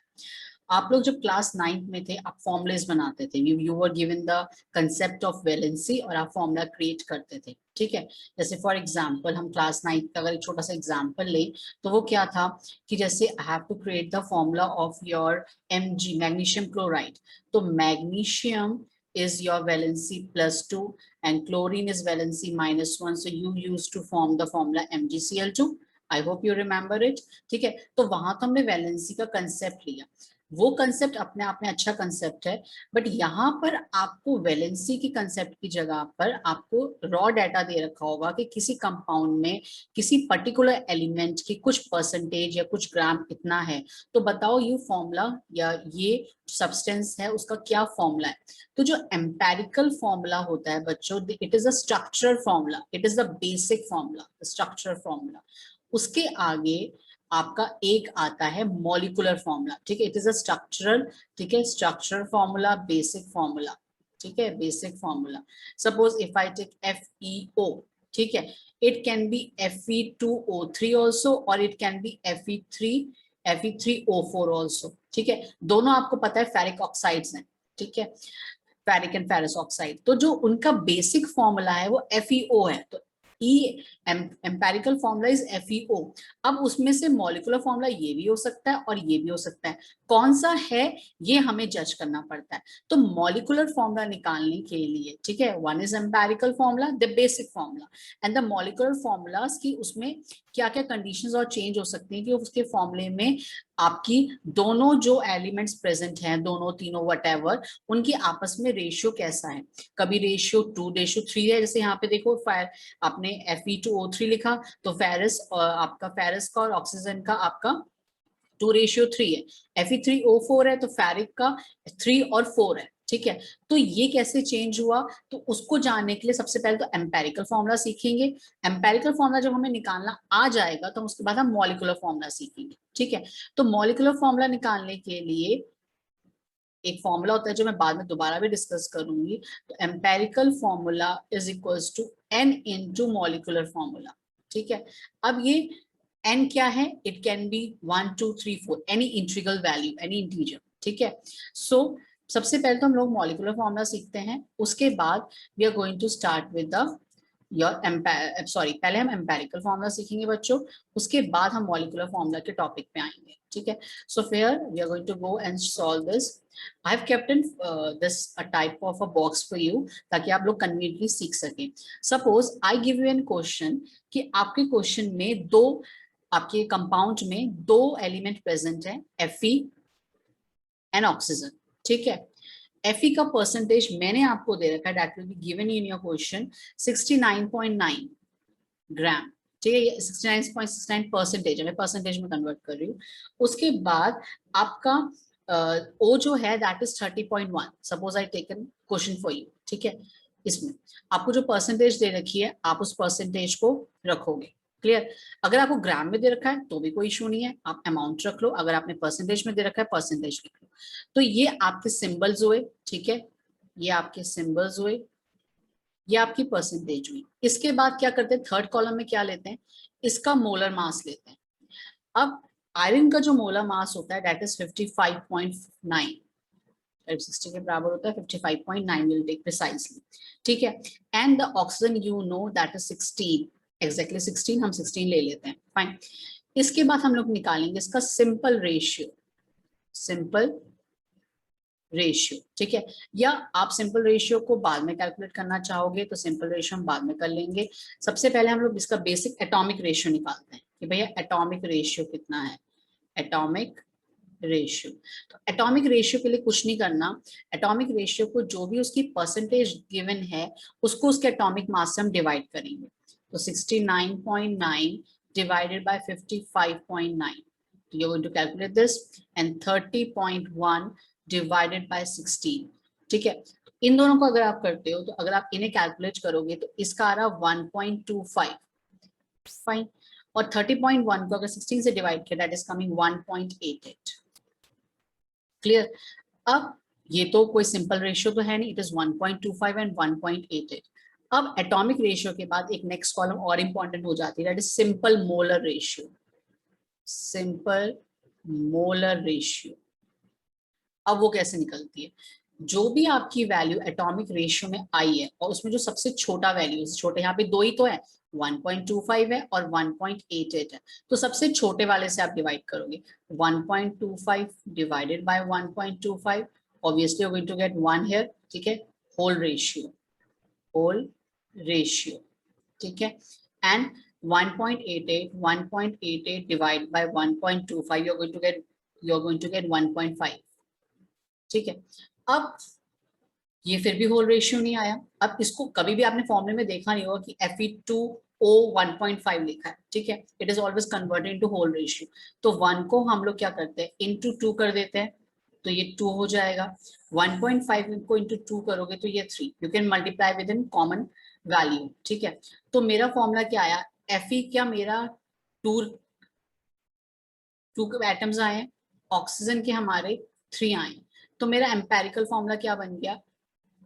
आप लोग जब क्लास 9th में थे, आप फॉर्मुलेस बनाते थे, you were given the concept of valency और आप फॉर्मूला क्रिएट करते थे, ठीक है। जैसे फॉर एग्जांपल हम क्लास 9th का अगर एक छोटा सा एग्जांपल ले, तो वो क्या था कि जैसे I have to create the formula of your Mg, magnesium chloride. तो magnesium is your valency +2 and chlorine is valency -1, so you used to form the formula MgCl2. I hope you remember it, ठीक है। तो वहां तो हमने valency का concept लिया, वो कंसेप्ट अपने आप में अच्छा कंसेप्ट है, बट यहाँ पर आपको वैलेंसी की कंसेप्ट की जगह पर आपको रॉ डाटा दे रखा होगा कि किसी कंपाउंड में किसी पर्टिकुलर एलिमेंट की कुछ परसेंटेज या कुछ ग्राम इतना है, तो बताओ ये फॉर्मूला या ये सब्सटेंस है उसका क्या फॉर्मूला है। तो जो एम्पेरिकल फॉर्मूला होता है बच्चों, it is a structural formula, it is the basic formula, structural formula. उसके आगे आपका एक आता है मॉलिक्यूलर फॉर्मूला, ठीक है। इट इज अ स्ट्रक्चरल, ठीक है, स्ट्रक्चरल फॉर्मूला, बेसिक फॉर्मूला, ठीक है, basic formula. Suppose if I take FeO, ठीक है, it can be Fe2O3 also, और it can be Fe3O4 also, ठीक है। दोनों आपको पता है फेरिक ऑक्साइड्स हैं, ठीक है, फेरिक एंड फेरस ऑक्साइड। तो जो उनका बेसिक फॉर्मूला है वो FeO है, तो ई एम्पेरिकल फॉर्मूला इज FeO। अब उसमें से मॉलिक्यूलर फॉर्मूला ये भी हो सकता है और ये भी हो सकता है, कौन सा है ये हमें जज करना पड़ता है। तो मॉलिक्यूलर फॉर्मूला निकालने के लिए, ठीक है, one is empirical formula, the basic formula, and the molecular formulas की उसमें क्या क्या कंडीशंस और चेंज हो सकती हैं कि उसके फॉर्मूले में आपकी दोनों जो एलिमेंट्स प्रेजेंट हैं, दोनों तीनों व्हाटएवर, उनकी आपस में रेशियो कैसा है। कभी रेशियो 2:3 है, जैसे यहाँ पे देखो आपने Fe2O3 लिखा, तो फेरस आपका फेरस का और ऑक्सीजन का आपका 2:3 है। Fe3O4 है तो फेरिक का 3 और 4 है, ठीक है। तो ये कैसे चेंज हुआ, तो उसको जानने के लिए सबसे पहले तो एम्पेरिकल फॉर्मूला सीखेंगे। एम्पेरिकल फॉर्मूला जब हमें निकालना आ जाएगा तो उसके बाद हम मॉलिक्यूलर फॉर्मूला सीखेंगे, ठीक है। तो मॉलिक्यूलर फॉर्मूला निकालने के लिए एक फॉर्मूला होता है जो मैं बाद में दोबारा भी डिस्कस करूंगी। तो empirical formula is equals to n into molecular formula, ठीक है। अब ये n क्या है, it can be 1 2 3 4, any integral value, any integer, ठीक है। सो सबसे पहले तो हम लोग मॉलिक्यूलर फॉर्मूला सीखते हैं, उसके बाद we are going to start with the पहले हम एम्पेरिकल फॉर्मूला सीखेंगे बच्चों, उसके बाद हम मॉलिक्यूलर फॉर्मूला के टॉपिक पे आएंगे, ठीक है। सो फिर we are going to go and solve this. I have kept in this a type of a box for you ताकि आप लोग कन्वीनियंटली सीख सकें। Suppose I give you an question कि आपके क्वेश्चन में दो, आपके कंपाउंड में दो एलिमेंट प्रेजेंट है, Fe एंड ऑक्सीजन, ठीक है। Fe का परसेंटेज मैंने आपको दे रखा है, that will be given in your question 69.9 ग्राम, ठीक है। ये 69.69% मैं परसेंटेज में कन्वर्ट कर रही हूँ। उसके बाद आपका ओ जो है that is 30.1। Suppose I taken question for you, ठीक है। इसमें आपको जो परसेंटेज दे रखी है आप उस परसेंटेज को रखोगे, क्लियर। अगर आपको ग्राम में दे रखा है तो भी कोई इशू नहीं है, आप अमाउंट रख लो, अगर आपने परसेंटेज में दे रखा है परसेंटेज लिख लो। तो ये आपके सिंबल्स हुए, ठीक है, ये आपके सिंबल्स हुए, ये आपकी परसेंटेज हुई। इसके बाद क्या करते हैं, थर्ड कॉलम में क्या लेते हैं, इसका मोलर मास लेते हैं। अब आयरन का जो मोलर मास होता है दैट इज 55.9, 60 के बराबर होता है, 55.9 विल टेक प्रिसाइजली, ठीक है। And the oxygen you know that is 16, exactly 16, हम 16 ले लेते हैं, फाइन। इसके बाद हम लोग निकालेंगे इसका सिंपल रेशियो, सिंपल रेशियो, ठीक है। या आप सिंपल रेशियो को बाद में कैलकुलेट करना चाहोगे तो सिंपल रेशियो हम बाद में कर लेंगे। सबसे पहले हम लोग इसका बेसिक एटॉमिक रेशियो निकालते हैं कि भैया एटॉमिक रेशियो कितना है, एटॉमिक रेशियो। तो एटॉमिक रेशियो के लिए कुछ नहीं करना, एटॉमिक रेशियो को जो भी उसकी परसेंटेज गिवन है उसको उसके एटॉमिक मास से हम डिवाइड करेंगे। तो 69.9 divided by 55.9, so you're going to calculate this, and 30.1 divided by 16, ठीक है। इन दोनों को अगर आप करते हो तो अगर आप इन्हें कैलकुलेट करोगे तो इसका आ रहा 1.25, फाइन। और 30.1 को अगर 16 से डिवाइड किया दैट इज कमिंग 1.88, क्लियर। अब ये तो कोई सिंपल रेशियो तो है नहीं, इट इज 1.25 एंड 1.88। अब एटॉमिक रेशियो के बाद एक नेक्स्ट कॉलम और इंपॉर्टेंट हो जाती है that is simple molar ratio, simple molar ratio. अब वो कैसे निकलती है, जो भी आपकी वैल्यू एटॉमिक रेशियो में आई है और उसमें जो सबसे छोटा वैल्यू, छोटे यहाँ पे दो ही तो है, 1.25 है और 1.88 है, तो सबसे छोटे वाले से आप डिवाइड करोगे। 1.25 divided by 1.25, obviously you are going to get 1 here, ठीक है, होल रेशियो, होल रेशियो, ठीक है। And 1.88 divide by 1.25, you are going to get 1.5, ठीक है। अब ये फिर भी होल रेशियो नहीं आया। अब इसको कभी भी आपने फॉर्मूले में देखा नहीं होगा कि Fe2O 1.5 लिखा है, ठीक है, it is always converted into whole ratio. तो 1 को हम लोग क्या करते हैं, इनटू 2 कर देते हैं, तो ये 2 हो जाएगा। 1.5 को इनटू 2 करोगे तो ये 3, you can multiply with in common value, ठीक है। तो मेरा फॉर्मूला क्या आया, Fe क्या मेरा 2 एटम्स आए, ऑक्सीजन के हमारे 3 आए, तो मेरा एम्पेरिकल फॉर्मूला क्या बन गया,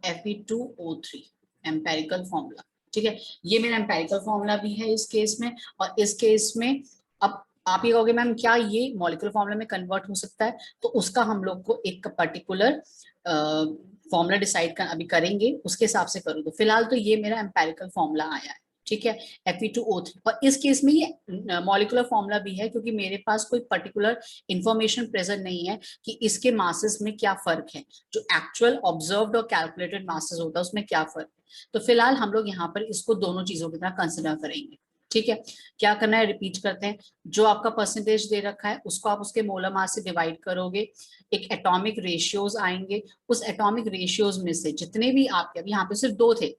Fe2O3, एम्पेरिकल फॉर्मूला, ठीक है। ये मेरा एम्पेरिकल फॉर्मूला भी है इस केस में। और इस केस में अब आप ये कहोगे मैम क्या ये मॉलिक्यूलर फॉर्मूला में कन्वर्ट हो सकता है, तो उसका हम लोग को एक पर्टिकुलर फॉर्मूला डिसाइड कर अभी करेंगे, उसके हिसाब से करो। तो फिलहाल तो ये मेरा एम्पेरिकल फॉर्मूला आया है, ठीक है, Fe2O3। और इस केस में ये मॉलिक्यूलर फॉर्मूला भी है क्योंकि मेरे पास कोई पर्टिकुलर इंफॉर्मेशन प्रेजेंट नहीं है कि इसके मासेस में क्या फर्क है, जो एक्चुअल ऑब्जर्व्ड और कैलकुलेटेड मासेस होता है उसमें क्या फर्क है। तो फिलहाल हम लोग यहाँ पर इसको दोनों चीजों की तरह कंसिडर करेंगे, ठीक है। क्या करना है, रिपीट करते हैं। जो आपका परसेंटेज दे रखा है उसको आप उसके मोलर मास से डिवाइड करोगे, एक एटॉमिक रेशियोज आएंगे, उस एटॉमिक रेशियोज में से जितने भी आपके, अभी यहाँ पे सिर्फ 2 थे,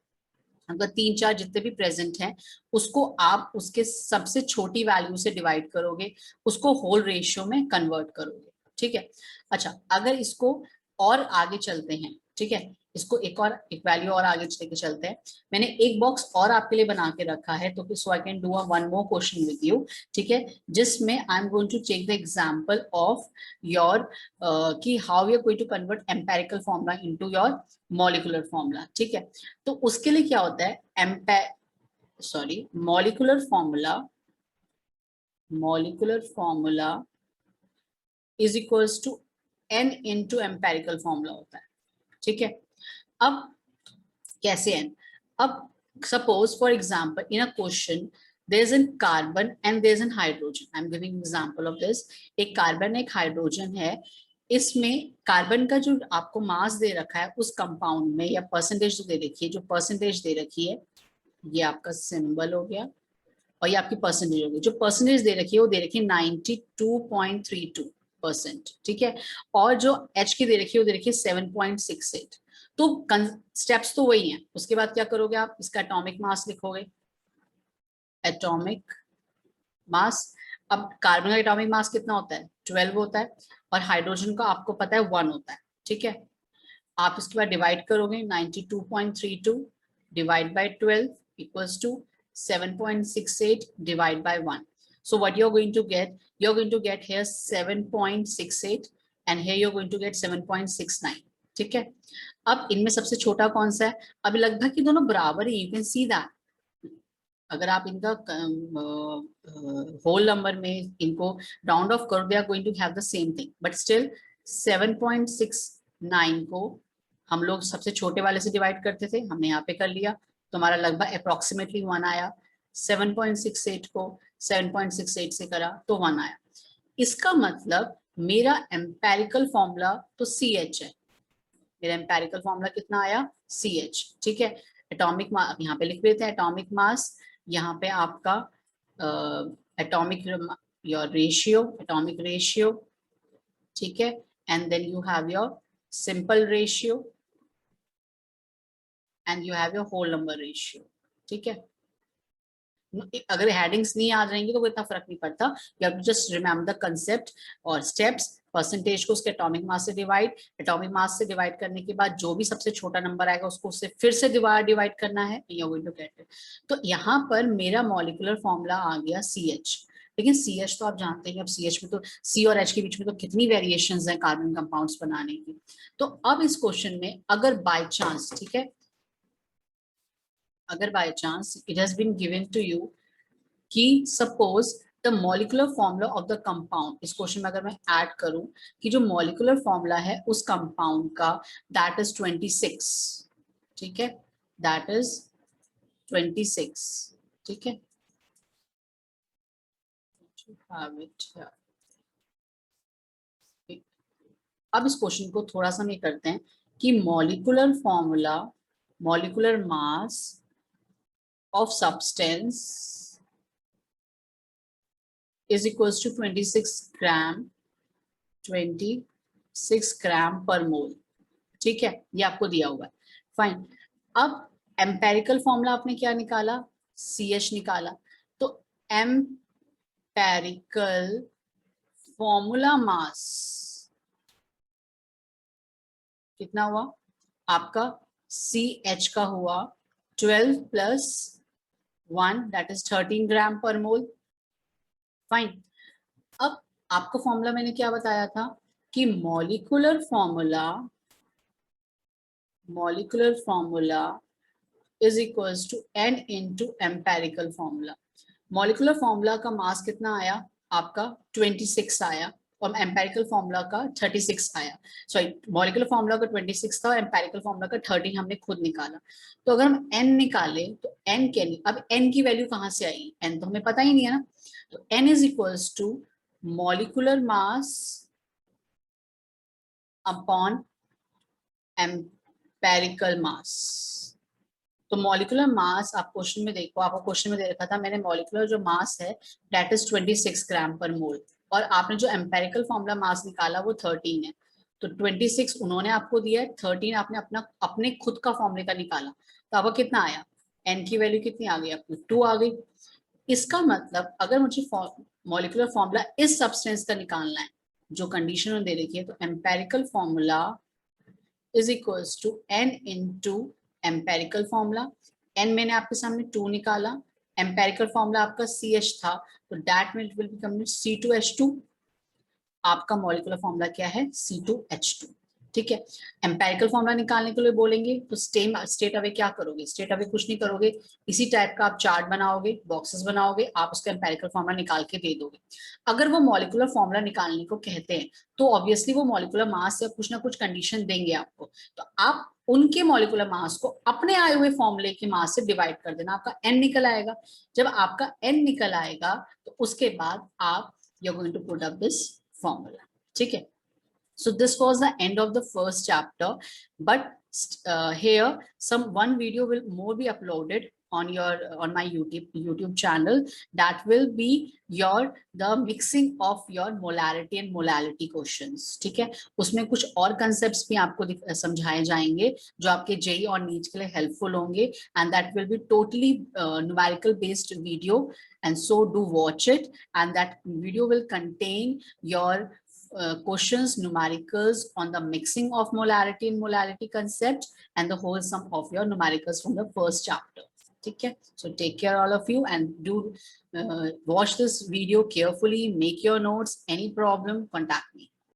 अगर 3-4 जितने भी प्रेजेंट हैं उसको आप उसके सबसे छोटी वैल्यू से डिवाइड करोगे, उसको होल रेशियो में कन्वर्ट करोगे, ठीक है। अच्छा, अगर इसको और आगे चलते हैं, ठीक है, इसको एक वैल्यू और आगे लेके चलते हैं। मैंने एक बॉक्स और आपके लिए बना के रखा है, तो so I can do one more question with you, ठीक है, जिसमें I am going to check the example of your कि how you are going to convert empirical formula into your molecular formula, ठीक है। तो उसके लिए क्या होता है, molecular formula is equals to n into empirical formula होता है, ठीक है। अब कैसे n, अब suppose for example in a question there is a carbon and there is a hydrogen, I am giving example of this, एक carbon एक hydrogen है, इसमें कार्बन का जो आपको मास दे रखा है उस कंपाउंड में, या परसेंटेज दे रखी है, जो परसेंटेज दे रखी है ये आपका सिंबल हो गया और ये आपकी परसेंटेज होगी। जो परसेंटेज दे रखी है वो दे रखी है 92.32%, ठीक है। और जो H की दे रखी है वो दे रखी है 7.68। तो स्टेप्स तो वही हैं। उसके बाद क्या करोगे आप, इसका एटॉमिक मास लिखोगे, एटॉमिक मास। अब कार्बन का एटॉमिक मास कितना होता है, 12 होता है, और हाइड्रोजन का आपको पता है 1 होता है, ठीक है। आप इसके बाद डिवाइड करोगे, 92.32 divide by 12 equals to 7.68 divide by 1. So what you're going to get, you're going to get here 7.68 and here you're going to get 7.69, ठीक है। अब इनमें सबसे छोटा कौन सा है, अब लगभग कि दोनों बराबर है, you can see that अगर आप इनका होल नंबर में इनको राउंड ऑफ करो, they are going to have the same thing, but still 7.69 को हम लोग सबसे छोटे वाले से डिवाइड करते थे, हमने यहाँ पे कर लिया, तो हमारा लगभग अप्रोक्सीमेटली 1 आया। 7.68 को 7.68 से करा तो 1 आया। इसका मतलब मेरा एम्पेरिकल फॉर्मूला तो CH है, मेरा एम्पेरिकल फॉर्मूला कितना आया CH, ठीक है। एटॉमिक मास यहाँ पे लिख देते हैं, एटॉमिक मास, यहाँ पे आपका atomic your ratio, atomic ratio, ठीक है, and then you have your simple ratio and you have your whole number ratio, ठीक है। अगर हेडिंग्स नहीं आ जाएंगी तो कोई इतना फर्क नहीं पड़ता, you have to just remember the concept और स्टेप्स। परसेंटेज को उसके एटॉमिक मास से डिवाइड, एटॉमिक मास से डिवाइड करने के बाद जो भी सबसे छोटा नंबर आएगा उसको उससे फिर से डिवाइड करना है, you are going to get it. तो यहाँ पर मेरा मॉलिक्यूलर फॉर्मूला आ गया CH, लेकिन CH तो आप जानते हैं अब CH में तो C और H के बीच में तो कितनी वेरिएशंस हैं कार्बन कंपाउंड्स बनाने की। तो अब इस क्वेश्चन में अगर बाय चांस, ठीक है, अगर by chance it has been given to you कि suppose the molecular formula of the compound, इस क्वेश्चन में अगर मैं ऐड करूं कि जो मॉलिक्यूलर फॉर्मूला है उस कंपाउंड का दैट इज 26, ठीक है, दैट इज 26, ठीक है। अब इस क्वेश्चन को थोड़ा सा नहीं करते हैं कि molecular formula, molecular mass of substance is equals to 26 ग्राम पर मोल, ठीक है, ये आपको दिया हुआ है, फाइन। अब एम्पेरिकल फॉर्मूला आपने क्या निकाला, CH निकाला, तो एम्पेरिकल फॉर्मूला मास कितना हुआ आपका, CH का हुआ 12 + 1 दैट इज 13 ग्राम पर मोल, फाइन। अब आपको फॉर्मूला मैंने क्या बताया था कि molecular formula is equals to N into empirical formula. Molecular formula का मास कितना आया आपका 26 आया और एम्पेरिकल फॉर्मूला का 36 आया, सॉरी मॉलिक्यूलर फॉर्मूला का 26 था, एम्पेरिकल फॉर्मूला का 13 हमने खुद निकाला। तो अगर हम N निकाले तो N क्या, अब N की वैल्यू कहाँ से आई, N तो हमें पता ही नहीं है ना, तो N is equals to molecular mass upon empirical mass. तो मॉलिक्यूलर मास आप क्वेश्चन में देखो, आपको क्वेश्चन में दे रखा था मैंने मॉलिक्यूलर जो मास है दैट इज 26 ग्राम पर मोल, और आपने जो एम्पेरिकल फॉर्मूला मास निकाला वो 13 है। तो 26 उन्होंने आपको दिया है, 13 आपने अपने खुद का फॉर्मूले का निकाला, तो आपको कितना आया, N की वैल्यू कितनी आ गई आपकी 2 आ गई। इसका मतलब अगर मुझे मॉलिक्यूलर फॉर्मूला इस सब्सटेंस का निकालना है जो कंडीशन दे रखी है, तो empirical formula is equals to N into empirical formula. N मैंने आपके सामने 2 निकाला, एम्पेरिकल फॉर्मूला आपका CH था, तो दैट विल बिकम C2H2, आपका मॉलिक्यूलर फॉर्मूला क्या है C2H2, ठीक है। एम्पेरिकल फॉर्मूला निकालने के लिए बोलेंगे तो स्टेट अवे क्या करोगे, स्टेट अवे कुछ नहीं करोगे, इसी टाइप का आप चार्ट बनाओगे, बॉक्सेस बनाओगे, आप उसका एम्पेरिकल फॉर्मूला निकाल के दे दोगे। अगर वो मॉलिक्यूलर फॉर्मूला निकालने को कहते हैं तो ऑब्वियसली वो मॉलिक्यूलर मास या कुछ ना कुछ कंडीशन देंगे आपको, तो आप उनके मॉलिक्यूलर मास को अपने आए हुए फॉर्मूले की मास से डिवाइड कर देना, आपका N निकल आएगा। जब आपका N निकल आएगा तो उसके बाद आप you are going to put up this formula, ठीक है। So this was the end of the first chapter, but here one video will more be uploaded on my YouTube channel, that will be the mixing of your molarity and molality questions, ठीक है। उसमें कुछ और concepts भी आपको समझाए जाएंगे जो आपके JEE और NEET के लिए helpful होंगे, and that will be totally numerical based video, and so do watch it, and that video will contain your questions, numericals on the mixing of molarity and molality concept, and the whole sum of your numericals from the first chapter, ठीक है। So take care all of you, and do watch this video carefully, make your notes, any problem contact me.